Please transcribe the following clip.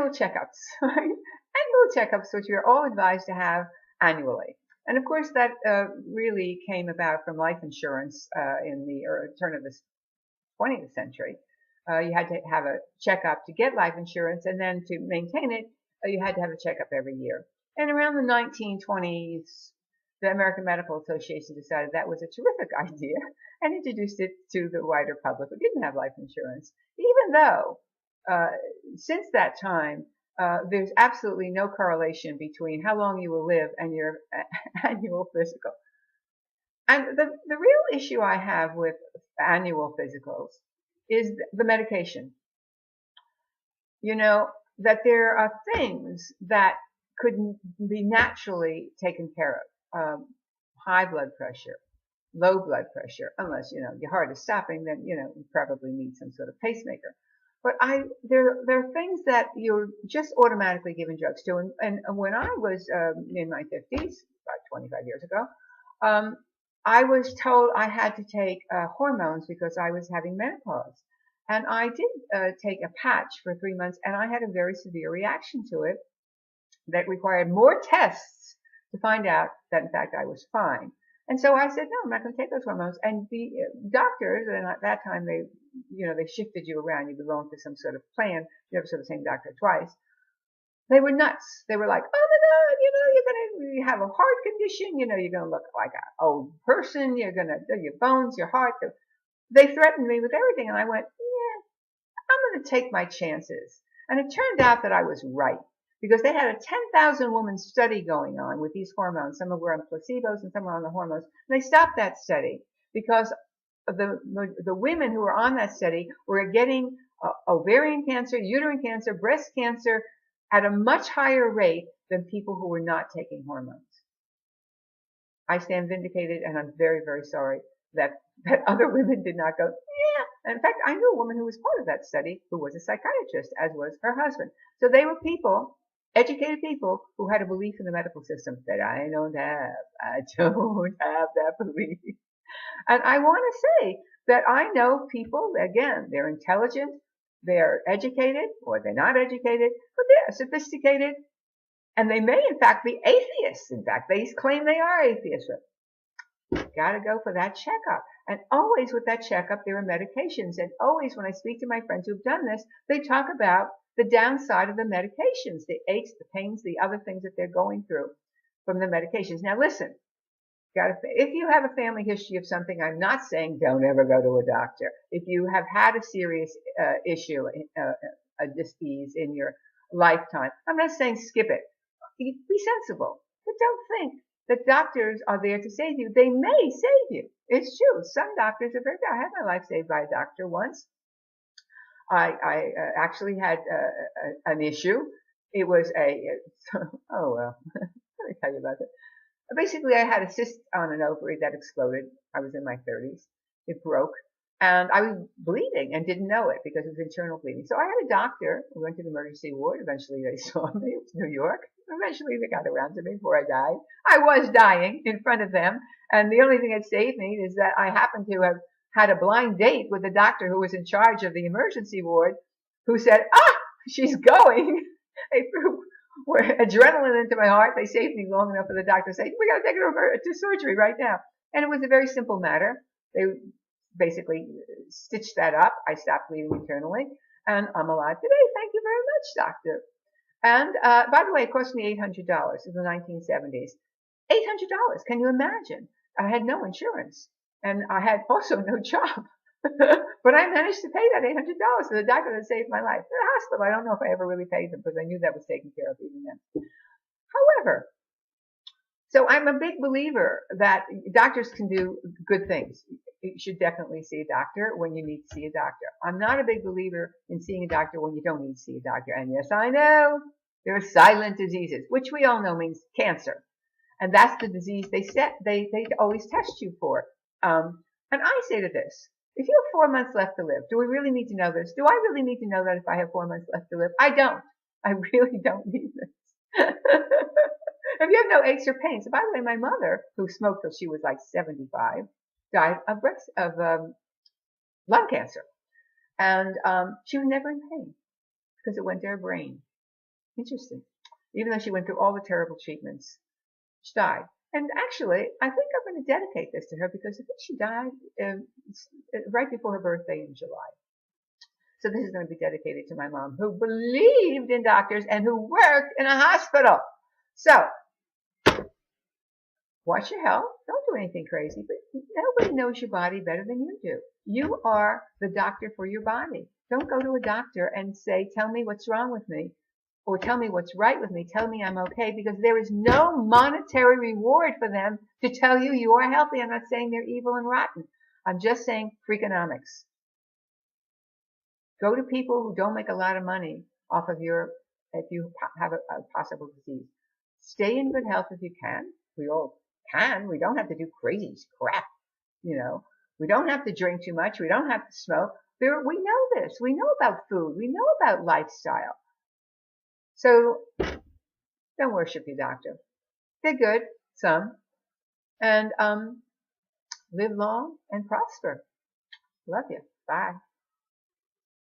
annual checkups, right? Annual checkups, which we are all advised to have annually. And of course, that really came about from life insurance in the turn of the 20th century. You had to have a checkup to get life insurance, and then to maintain it, you had to have a checkup every year. And around the 1920s, the American Medical Association decided that was a terrific idea and introduced it to the wider public who didn't have life insurance. Even though, since that time, there's absolutely no correlation between how long you will live and your annual physical. And the real issue I have with annual physicals is the medication. You know, that there are things that could be naturally taken care of. High blood pressure, low blood pressure, unless, your heart is stopping, then, you probably need some sort of pacemaker. But there are things that you're just automatically given drugs to. And when I was in my 50s, about 25 years ago, I was told I had to take hormones because I was having menopause. And I did take a patch for 3 months, and I had a very severe reaction to it that required more tests to find out that, in fact, I was fine. And so I said, no, I'm not going to take those hormones. And the doctors, and at that time, they shifted you around. You belonged to some sort of plan. You never saw the same doctor twice. They were nuts. They were like, oh my God, you're going to have a heart condition. You're going to look like an old person. You're going to, your bones, your heart. They threatened me with everything. And I went, yeah, I'm going to take my chances. And it turned out that I was right, because they had a 10,000 woman study going on with these hormones. Some were on placebos and some were on the hormones. And they stopped that study because the women who were on that study were getting ovarian cancer, uterine cancer, breast cancer at a much higher rate than people who were not taking hormones. I stand vindicated, and I'm very, very sorry that other women did not go, yeah. In fact, I knew a woman who was part of that study who was a psychiatrist, as was her husband. So they were people, educated people, who had a belief in the medical system that I don't have. I don't have that belief. And I want to say that I know people, again, they're intelligent, they're educated, or they're not educated, but they're sophisticated, and they may, in fact, be atheists. In fact, they claim they are atheists. Gotta go for that checkup. And always with that checkup, there are medications. And always when I speak to my friends who've done this, they talk about the downside of the medications, the aches, the pains, the other things that they're going through from the medications. Now listen, if you have a family history of something, I'm not saying don't ever go to a doctor. If you have had a serious issue, a disease in your lifetime, I'm not saying skip it. Be sensible, but don't think that doctors are there to save you. They may save you. It's true. Some doctors are very good. I had my life saved by a doctor once. I actually had an issue. It was oh well, let me tell you about it. Basically, I had a cyst on an ovary that exploded. I was in my 30s. It broke. And I was bleeding and didn't know it because it was internal bleeding. So I had a doctor. We went to the emergency ward. Eventually they saw me. It was New York. Eventually they got around to me before I died. I was dying in front of them. And the only thing that saved me is that I happened to have had a blind date with the doctor who was in charge of the emergency ward, who said, she's going. They threw adrenaline into my heart. They saved me long enough for the doctor to say, we got to take her to surgery right now. And it was a very simple matter. They basically stitched that up. I stopped bleeding internally, and I'm alive today. Thank you very much, doctor. And by the way, it cost me $800 in the 1970s. $800. Can you imagine? I had no insurance, and I had also no job. But I managed to pay that $800 to the doctor that saved my life. The hospital, I don't know if I ever really paid them because I knew that was taken care of even then. However, so I'm a big believer that doctors can do good things. You should definitely see a doctor when you need to see a doctor. I'm not a big believer in seeing a doctor when you don't need to see a doctor. And yes, I know there are silent diseases, which we all know means cancer. And that's the disease they always test you for. And I say to this, if you have 4 months left to live, do we really need to know this? Do I really need to know that if I have 4 months left to live? I don't. I really don't need this. If you have no aches or pains. By the way, my mother, who smoked till she was like 75, died of lung cancer. And she was never in pain because it went to her brain. Interesting. Even though she went through all the terrible treatments, she died. And actually, I think I'm going to dedicate this to her because I think she died right before her birthday in July. So this is going to be dedicated to my mom, who believed in doctors and who worked in a hospital. So watch your health. Don't do anything crazy, but nobody knows your body better than you do. You are the doctor for your body. Don't go to a doctor and say, tell me what's wrong with me, or tell me what's right with me. Tell me I'm okay, because there is no monetary reward for them to tell you you are healthy. I'm not saying they're evil and rotten. I'm just saying Freakonomics. Go to people who don't make a lot of money off of if you have a possible disease. Stay in good health if you can. We all can. We don't have to do crazy crap, you know. We don't have to drink too much. We don't have to smoke. We know this. We know about food. We know about lifestyle. So don't worship your doctor. They're good, some, and live long and prosper. Love you. Bye.